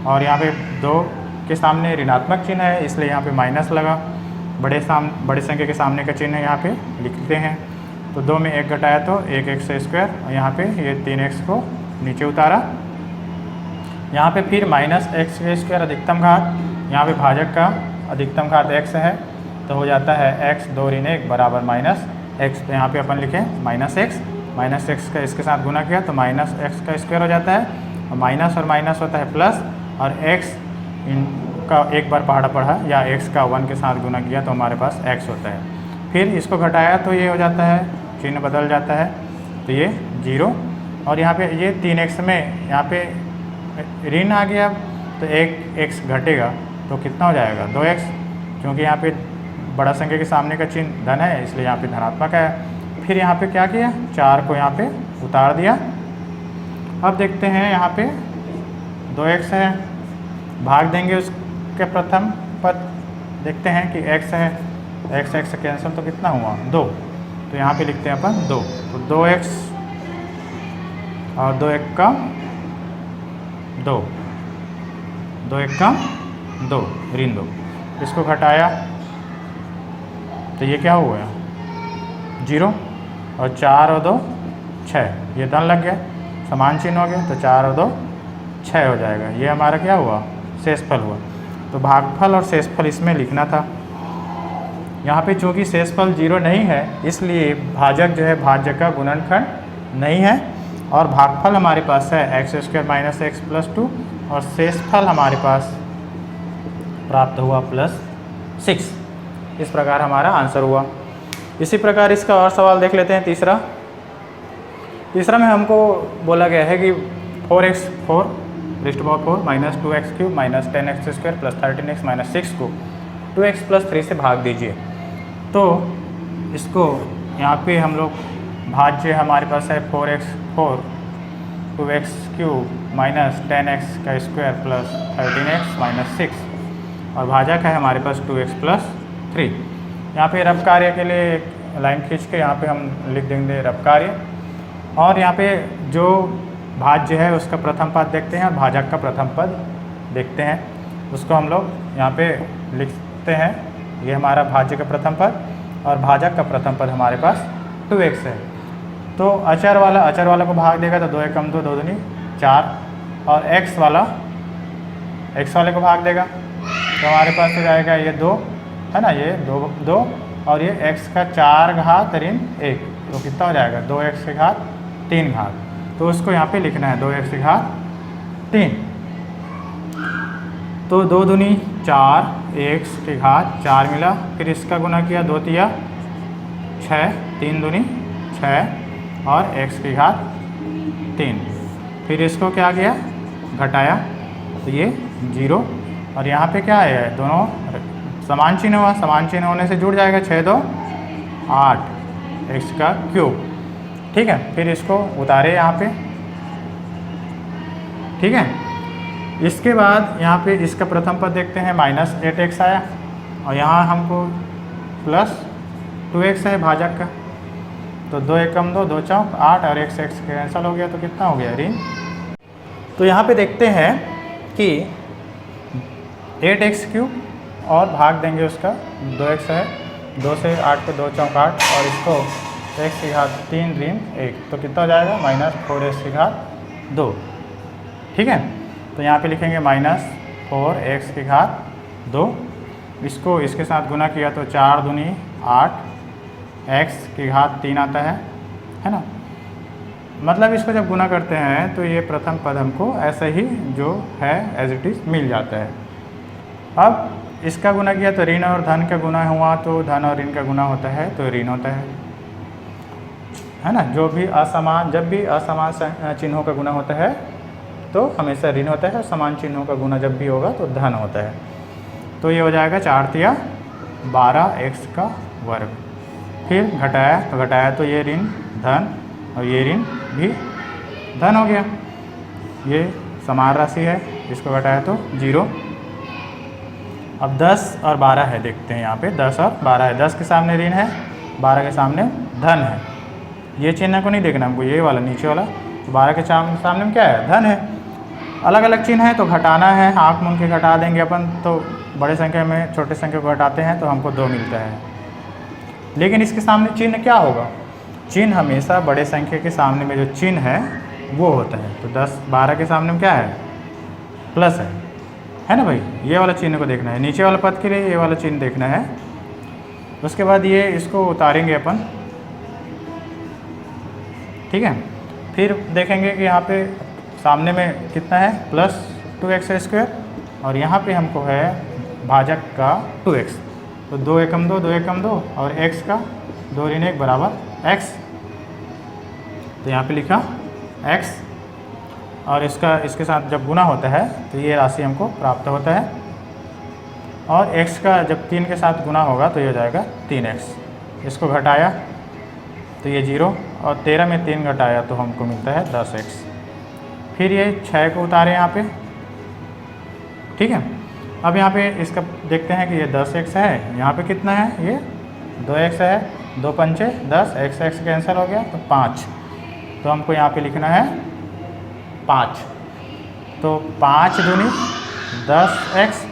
Speaker 1: और यहाँ पे 2 के सामने ऋणात्मक चिन्ह है इसलिए यहाँ पे माइनस लगा। बड़े संख्या के सामने का चिन्ह यहाँ पे लिखते हैं। तो 2 में 1 घटाया तो 1x स्क्वायर, और यहाँ पे ये 3x को नीचे उतारा। यहाँ पे फिर माइनस x स्क्वायर अधिकतम घात, यहाँ पे भाजक का अधिकतम घात x है तो हो जाता है x 2 ऋण 1 बराबर माइनस x। तो यहाँ पे अपन लिखें माइनस x का इसके साथ गुना किया तो माइनस x का स्क्वायर हो जाता है, और माइनस और माइनस होता है प्लस, और x का एक बार पहाड़ा पढ़ा या x का 1 के साथ गुना किया तो हमारे पास x होता है। फिर इसको घटाया तो ये हो जाता है, चिन्ह बदल जाता है तो ये 0, और यहाँ पे ये 3x में यहाँ पे ऋण आ गया तो 1x घटेगा तो कितना हो जाएगा? 2x, क्योंकि यहाँ पे बड़ा संख्या के सामने का चिन्ह धन है इसलिए यहाँ पे धनात्मक है। फिर यहाँ पे क्या किया? 4 को यहाँ पे उतार दिया। अब देखते हैं यहाँ पे 2x है, भाग देंगे उसके प्रथम पद, देखते हैं कि x है, x से कैंसिल तो कितना हुआ? 2। तो यहाँ पे लिखते हैं अपन 2, तो 2x और 2 का 2, 2 का 2 ऋण 2, इसको घटाया तो ये क्या हुआ? 0, और 4 और 2 6, ये धन लग गया, समान चिन्ह हो गया तो 4 और 2 6 हो जाएगा। ये हमारा क्या हुआ? शेषफल हुआ। तो भागफल और शेषफल इसमें लिखना था। यहाँ पे चूँकि शेषफल 0 नहीं है इसलिए भाजक जो है भाज्य का गुणनखंड नहीं है, और भागफल हमारे पास है x² माइनस x प्लस 2, और शेषफल हमारे पास प्राप्त हुआ +6। इस प्रकार हमारा आंसर हुआ। इसी प्रकार इसका और सवाल देख लेते हैं। तीसरा में हमको बोला गया है कि 4x4 minus 2x³ minus 10x² plus 13x minus 6 को 2x प्लस 3 से भाग दीजिए। तो इसको यहाँ पे हम लोग भाज्य हमारे पास है 4x4 2x³ माइनस 10x का स्क्वायर प्लस 13x माइनस 6, और भाजक है हमारे पास 2x प्लस 3। यहाँ पे रब कार्य के लिए एक लाइन खींच के यहाँ पे हम लिख देंगे रब कार्य, और यहाँ पे जो भाज्य है उसका प्रथम पद देखते हैं और भाजक का प्रथम पद देखते हैं। उसको हम लोग यहाँ पे लिखते हैं, ये हमारा भाज्य का प्रथम पद और भाजक का प्रथम पद हमारे पास 2x है। तो अचर वाला को भाग देगा तो 2 × 2 2 दूनी 4, और x वाले को भाग देगा तो हमारे पास हो जाएगा ये 2, है ना, ये 2 और ये x का 4 घात ऋण 1, तो कितना हो जाएगा? 2x के घात 3 घात। तो उसको यहाँ पे लिखना है 2x के घात 3। तो 2 दूनी 4, x के घात 4 मिला, फिर इसका गुना किया 2 तिया 6, 3 दूनी 6 और x की घात 3, फिर इसको क्या किया? घटाया तो ये 0, और यहाँ पे क्या है? दोनों समान चिन्ह हुआ, समान चिन्ह होने से जुड़ जाएगा 6 2 8 x का क्यूब। ठीक है, फिर इसको उतारे यहाँ पे ठीक है। इसके बाद यहाँ पे इसका प्रथम पद देखते हैं -8x आया और यहाँ हमको +2x है भाजक का, तो 2 एकम 2, 2 चौक 8 और x कैंसल हो गया, तो कितना हो गया ऋण। तो यहाँ पे देखते हैं कि 8x³ और भाग देंगे उसका 2x है, 2 से 8 पे 2 चौक 8 और इसको x की घात 3 ऋण 1, तो कितना हो जाएगा -4x की घात 2। ठीक है, तो यहाँ पे लिखेंगे -4x की घात 2, इसको इसके साथ गुना किया तो 4 दूनी 8, x की घात 3 आता है ना। मतलब इसको जब गुना करते हैं तो ये प्रथम पद हमको ऐसे ही जो है एज इट इज़ मिल जाता है। अब इसका गुना किया तो ऋण और धन का गुना हुआ, तो धन और ऋण का गुना होता है तो ऋण होता है ना। जो भी असमान, जब भी असमान चिन्हों का गुना होता है तो हमेशा ऋण होता है, और समान चिन्हों का गुना जब भी होगा तो धन होता है। तो ये हो जाएगा 4 तिया 12x का वर्ग। फिर घटाया तो घटाया तो ये ऋण धन और ये ऋण भी धन हो गया। ये समान राशि है, इसको घटाया तो 0। अब 10 और 12 है, देखते हैं यहाँ पे 10 और 12 है। 10 के सामने ऋण है, 12 के सामने धन है। ये चिन्ह को नहीं देखना हमको, ये वाला नीचे वाला। तो 12 के सामने में क्या है, धन है। अलग अलग चिन्ह है तो घटाना है, आँख मूंद के घटा देंगे अपन। तो बड़े संख्या में छोटे संख्या को घटाते हैं तो हमको 2 मिलता है। लेकिन इसके सामने चिन्ह क्या होगा, चिन्ह हमेशा बड़े संख्या के सामने में जो चिन्ह है वो होता है। तो 10 12 के सामने में क्या है, प्लस है ना भाई। ये वाला चिन्ह को देखना है, नीचे वाला पद के लिए ये वाला चिन्ह देखना है। उसके बाद ये इसको उतारेंगे अपन, ठीक है। फिर देखेंगे कि यहाँ पे सामने में कितना है, +2x² और यहाँ पे हमको है भाजक का 2x। तो 2 एकम 2, 2 एकम 2 और x का 2 ऋण 1 बराबर x। तो यहाँ पे लिखा x और इसके साथ जब गुना होता है तो ये राशि हमको प्राप्त होता है। और x का जब 3 के साथ गुना होगा तो ये हो जाएगा 3x। इसको घटाया तो ये 0 और 13 में 3 घटाया तो हमको मिलता है 10x। फिर ये 6 को उतारे यहाँ पे, ठीक है। अब यहाँ पे इसका देखते हैं कि ये 10x है, यहाँ पे कितना है, ये 2x है, 2 पंचे 10, x कैंसिल हो गया तो 5। तो हमको यहाँ पे लिखना है 5। तो 5 दूनी 10x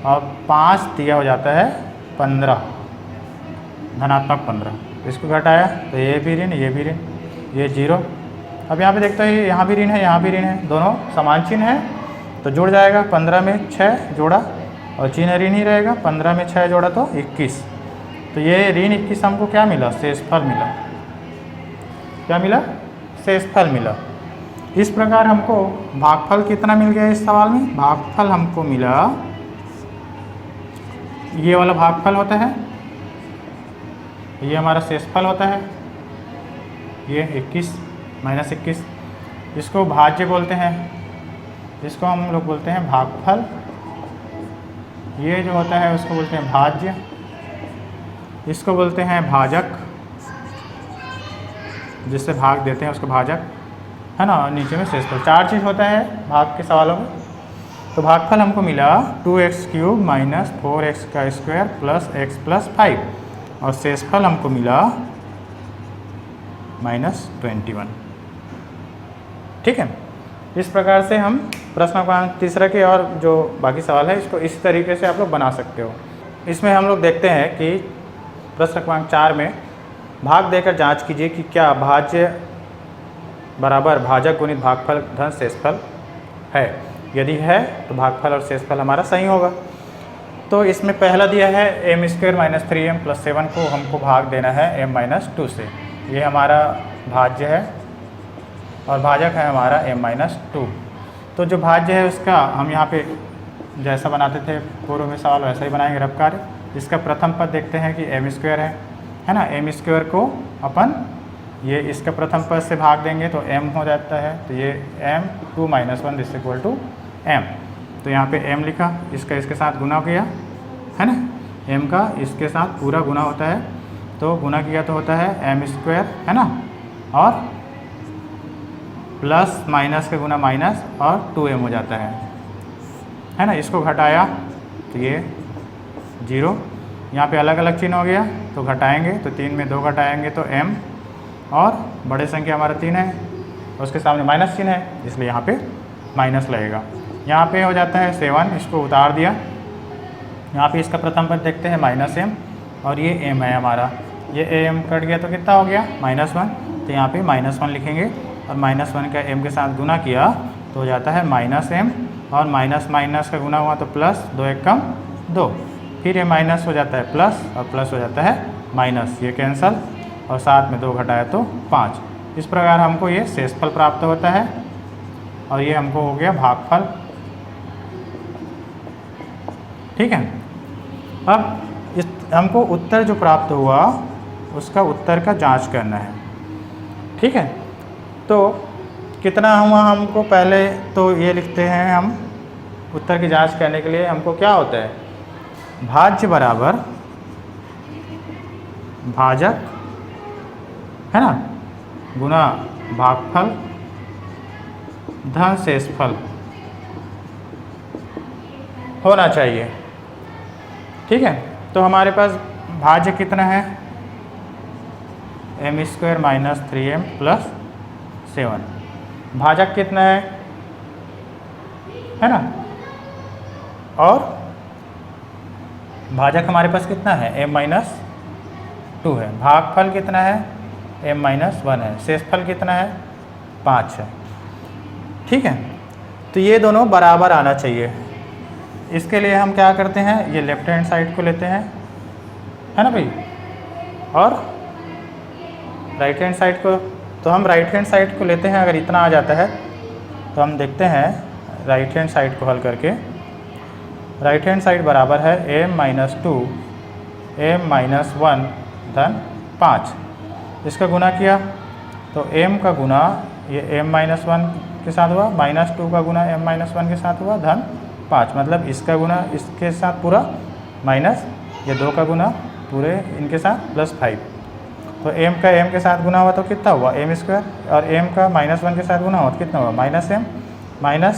Speaker 1: और 5 दिया हो जाता है 15, धनात्मक 15। इसको घटाया तो ये भी ऋण, ये भी ऋण, ये 0। अब यहाँ पे देखते हैं यहाँ भी ऋण है, यहाँ भी ऋण है, दोनों समान चिन्ह है तो जुड़ जाएगा। 15 में 6 जोड़ा और चिन्ह ऋण ही रहेगा। 15 में 6 जोड़ा तो 21। तो ये ऋण 21 हमको क्या मिला, शेषफल मिला। क्या मिला, शेषफल मिला। इस प्रकार हमको भागफल कितना मिल गया इस सवाल में, भागफल हमको मिला, ये वाला भागफल होता है, ये हमारा शेषफल होता है, ये 21 - 21। इसको भाज्य बोलते हैं, इसको हम लोग बोलते हैं भागफल। ये जो होता है उसको बोलते हैं भाज्य, इसको बोलते हैं भाजक, जिससे भाग देते हैं उसको भाजक, है ना। और नीचे में शेषफल। 4 चीज़ होता है भाग के सवालों में। तो भागफल हमको मिला 2x³ - 4x² + x + 5 और शेषफल हमको मिला -21। ठीक है। इस प्रकार से हम प्रश्न क्रमांक 3 के और जो बाकी सवाल है इसको इस तरीके से आप लोग बना सकते हो। इसमें हम लोग देखते हैं कि प्रश्न क्रमांक 4 में भाग देकर जांच कीजिए कि क्या भाज्य बराबर भाजक गुणित भागफल धन शेषफल है। यदि है तो भागफल और शेषफल हमारा सही होगा। तो इसमें पहला दिया है m² - 3m + 7 को हमको भाग देना है m - 2 से। ये हमारा भाज्य है और भाजक है हमारा m - 2। तो जो भाज्य है उसका हम यहाँ पे जैसा बनाते थे पूर्व में सवाल वैसा ही बनाएंगे रफ कार्य। इसका प्रथम पद देखते हैं कि m² है ना। m² को अपन ये इसका प्रथम पद से भाग देंगे तो m हो जाता है। तो ये m2 - 1 = m। तो यहाँ पे m लिखा, इसका इसके साथ गुना किया, है ना। m का इसके साथ पूरा गुना होता है, तो गुना किया तो होता है m², है ना। और प्लस माइनस का गुना माइनस और 2m हो जाता है ना। इसको घटाया तो ये 0, यहाँ पे अलग अलग चिन्ह हो गया तो घटाएंगे तो 3 में 2 घटाएंगे तो m, और बड़े संख्या हमारा 3 है, उसके सामने माइनस चिन्ह है इसलिए यहाँ पे माइनस लगेगा। यहाँ पे हो जाता है 7, इसको उतार दिया। यहाँ पे इसका प्रथम पद देखते हैं -m, और ये m है हमारा, ये m कट गया तो कितना हो गया -1, तो यहाँ पे -1 लिखेंगे और -1 का m के साथ गुना किया तो हो जाता है -m, और माइनस माइनस का गुना हुआ तो प्लस, 2 1 कम 2, फिर ये माइनस हो जाता है प्लस और प्लस हो जाता है माइनस, ये कैंसल और साथ में 2 घटाया तो 5। इस प्रकार हमको ये शेषफल प्राप्त होता है और ये हमको हो गया भागफल। ठीक है, अब इस हमको उत्तर जो प्राप्त हुआ उसका उत्तर का जांच करना है। ठीक है, तो कितना हुआ हमको, पहले तो ये लिखते हैं हम उत्तर की जांच करने के लिए हमको क्या होता है, भाज्य बराबर भाजक है ना गुना भागफल धन शेषफल होना चाहिए। ठीक है, तो हमारे पास भाज्य कितना है, m² - 3m + 7, भाजक कितना है ना, और भाजक हमारे पास कितना है m - 2 है, भागफल कितना है m - 1 है, शेषफल कितना है 5 है। ठीक है, तो ये दोनों बराबर आना चाहिए। इसके लिए हम क्या करते हैं, ये लेफ्ट हैंड साइड को लेते हैं है ना भाई, और राइट हैंड साइड को, तो हम राइट हैंड साइड को लेते हैं। अगर इतना आ जाता है तो हम देखते हैं राइट हैंड साइड को हल करके, राइट हैंड साइड बराबर है m - 2 m - 1 धन 5, इसका गुना किया तो m का गुना ये m - 1 के साथ हुआ, -2 का गुना m - 1 के साथ हुआ धन 5, मतलब इसका गुना इसके साथ पूरा माइनस ये 2 का गुना पूरे इनके साथ +5, तो m का m के साथ गुना हुआ तो कितना हुआ m², और m का -1 के साथ गुना हुआ तो कितना हुआ -m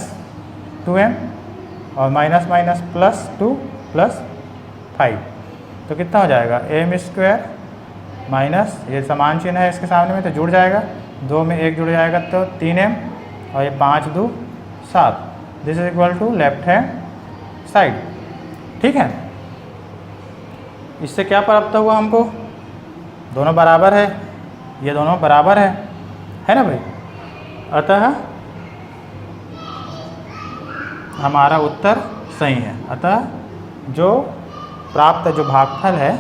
Speaker 1: - 2m, और माइनस माइनस +2 + 5, तो कितना हो जाएगा m² माइनस ये समान चिन्ह है इसके सामने में तो जुड़ जाएगा, 2 में 1 जुड़ जाएगा तो 3m, और ये 5 2 7, this is equal to left hand side. ठीक है, इससे क्या प्राप्त हुआ हमको, दोनों बराबर है, ये दोनों बराबर है ना भाई, अतः हमारा उत्तर सही है। अतः जो प्राप्त जो भागफल है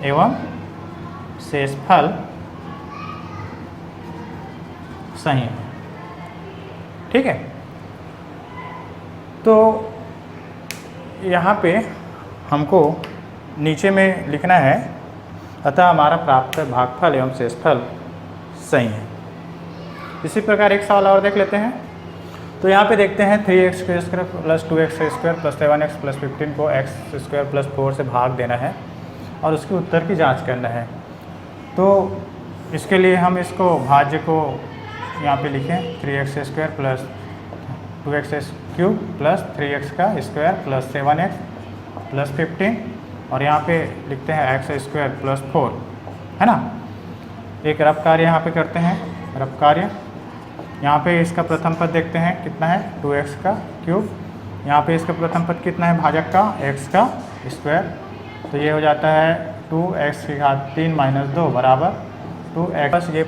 Speaker 1: एवं शेषफल सही है। ठीक है, तो यहाँ पे हमको नीचे में लिखना है, अतः हमारा प्राप्त भागफल एवं शेषफल सही है। इसी प्रकार एक सवाल और देख लेते हैं। तो यहाँ पे देखते हैं 3x² + 2x² + 7x + 15 को x² + 4 से भाग देना है और उसके उत्तर की जांच करना है। तो इसके लिए हम इसको भाज्य को यहाँ पे लिखें 3x² + 2x³ + 3x² + 7x + 15, और यहाँ पे लिखते हैं x² + 4 है ना। एक रफ कार्य यहाँ पे करते हैं, रफ कार्य यहाँ पे इसका प्रथम पद देखते हैं कितना है 2x³, यहाँ पे इसका प्रथम पद कितना है भाजक का x², तो ये हो जाता है 2x³ - 2 बराबर 2x, ये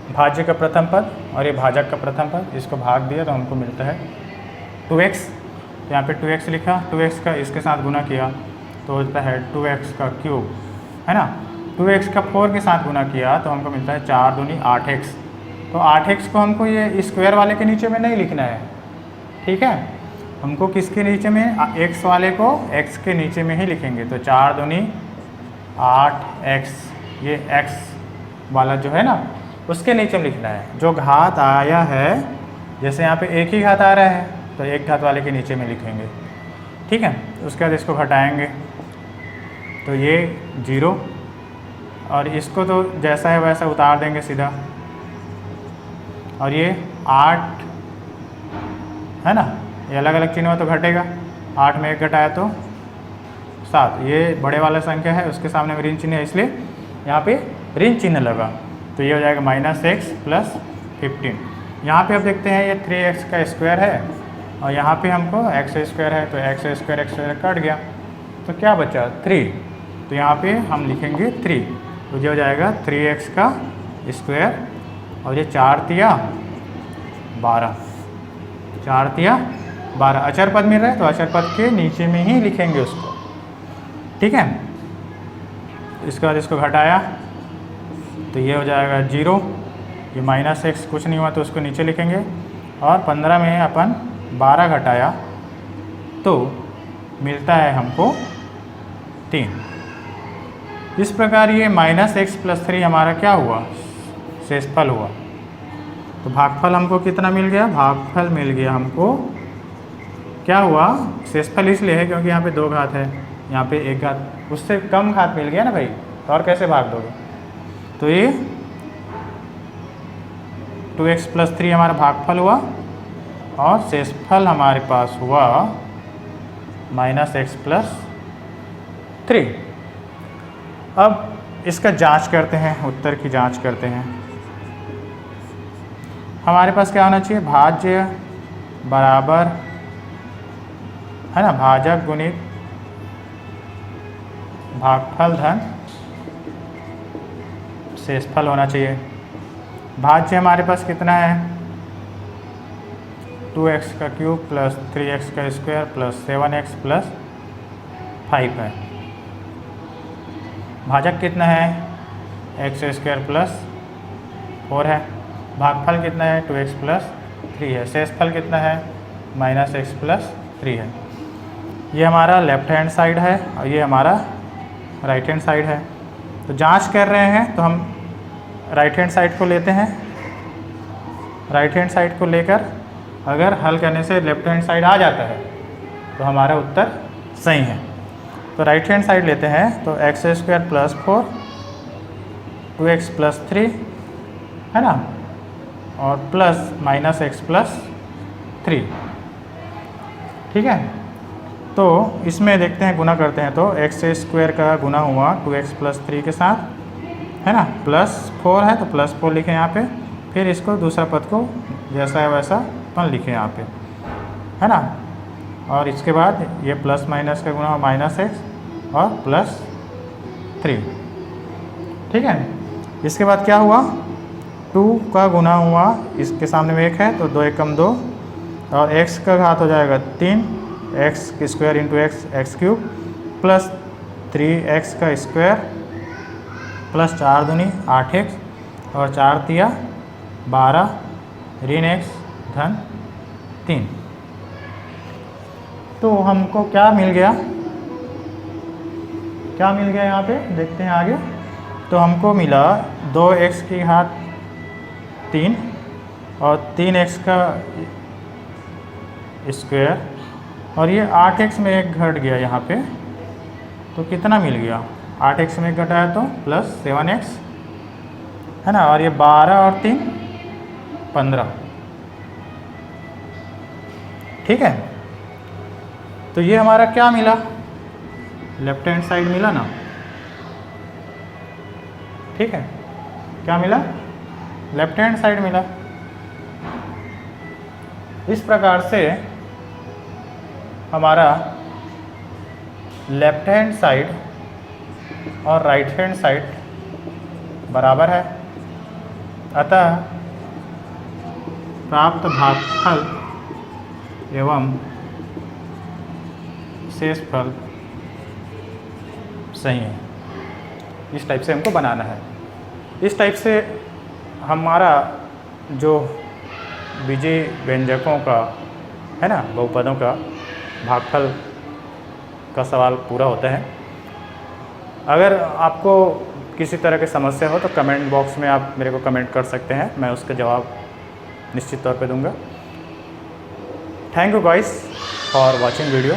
Speaker 1: भाज्य का प्रथम पद और ये भाजक का प्रथम पद, इसको भाग दिया तो हमको मिलता है 2x। यहाँ पे 2x लिखा, 2x का इसके साथ गुना किया तो होता है 2x³ है ना। 2x का 4 के साथ गुना किया तो हमको मिलता है 4 दूनी 8x, तो 8x को हमको ये स्क्वायर वाले के नीचे में नहीं लिखना है। ठीक है, हमको किसके नीचे में, x वाले को x के नीचे में ही लिखेंगे, तो 4 दूनी 8x, ये x वाला जो है ना उसके नीचे में लिखना है। जो घात आया है, जैसे यहाँ पे एक ही घात आ रहा है तो एक घात वाले के नीचे में लिखेंगे। ठीक है, उसके बाद इसको घटाएंगे तो ये 0 और इसको तो जैसा है वैसा उतार देंगे सीधा, और ये 8 है ना, ये अलग अलग चिन्ह हो तो घटेगा, 8 में 1 घटाया तो 7, ये बड़े वाला संख्या है उसके सामने में ऋण चिन्ह है इसलिए यहाँ पे ऋण चिन्ह लगा, तो ये हो जाएगा -x + 15। यहाँ पे अब देखते हैं ये 3x का स्क्वायर है और यहाँ पे हमको x² है, तो x² कट गया तो क्या बचा 3, तो यहाँ पे हम लिखेंगे 3, तो ये हो जाएगा 3x का स्क्वायर, और ये 4 तिया 12, 4 तिया 12 अचर पद मिल रहा है तो अचर पद के नीचे में ही लिखेंगे उसको, ठीक है। इसके बाद इसको घटाया तो ये हो जाएगा 0, ये -x कुछ नहीं हुआ तो उसको नीचे लिखेंगे, और 15 में अपन 12 घटाया तो मिलता है हमको 3। इस प्रकार ये -x + 3 हमारा क्या हुआ, शेषफल हुआ। तो भागफल हमको कितना मिल गया, भागफल मिल गया हमको क्या हुआ, शेषफल इसलिए है क्योंकि यहाँ पे 2 घात है, यहाँ पे 1 घात, उससे कम घात मिल गया ना भाई, तो और कैसे भाग दोगे। तो ये 2x + 3 हमारा भागफल हुआ, और शेषफल हमारे पास हुआ -x + 3। अब इसका जांच करते हैं, उत्तर की जांच करते हैं। हमारे पास क्या होना चाहिए, भाज्य बराबर है ना, भाजक गुणित भागफल धन शेषफल होना चाहिए। भाज्य हमारे पास कितना है, 2x का क्यूब + 3x का स्क्वायर + 7x + 5 है। भाजक कितना है, x² + 4 है। भागफल कितना है, 2x + 3 है। शेषफल कितना है, -x + 3 है। ये हमारा लेफ्ट हैंड साइड है और ये हमारा राइट हैंड साइड है। तो जांच कर रहे हैं तो हम राइट हैंड साइड को लेते हैं, राइट हैंड साइड को लेकर अगर हल करने से लेफ्ट हैंड साइड आ जाता है तो हमारा उत्तर सही है। तो राइट हैंड साइड लेते हैं, तो x² + 4 2x + 3 है ना, और प्लस -x + 3, ठीक है। तो इसमें देखते हैं गुना करते हैं, तो x² का गुना हुआ 2x + 3 के साथ है ना, +4 है तो +4 लिखें यहाँ पे, फिर इसको दूसरा पद को जैसा है वैसा अपन लिखें यहाँ पे है ना, और इसके बाद ये +- का गुना -x और +3, ठीक है। इसके बाद क्या हुआ, 2 का गुना हुआ, इसके सामने में 1 है तो 2 × 2, और x का घात हो जाएगा 3, x² × x³ + 3x का स्क्वायर + 4 दूनी 8x, और 4 तिया 12 ऋण x धन 3। तो हमको क्या मिल गया, क्या मिल गया यहाँ पे देखते हैं आगे। तो हमको मिला 2x की घात 3 और 3x का स्क्वायर, और ये 8x में 1 घट गया यहाँ पे, तो कितना मिल गया, 8x में 1 घटाया तो +7x है ना, और ये 12 और 3 15, ठीक है। तो ये हमारा क्या मिला, लेफ्ट हैंड साइड मिला ना, ठीक है। क्या मिला, लेफ्ट हैंड साइड मिला। इस प्रकार से हमारा लेफ्ट हैंड साइड और राइट हैंड साइड बराबर है, अतः प्राप्त भागफल एवं शेषफल सही है। इस टाइप से हमको बनाना है। इस टाइप से हमारा जो बीजीय व्यंजकों का है ना, बहुपदों का भागफल का सवाल पूरा होता है। अगर आपको किसी तरह की समस्या हो तो कमेंट बॉक्स में आप मेरे को कमेंट कर सकते हैं, मैं उसका जवाब निश्चित तौर पे दूंगा। Thank you guys for watching video.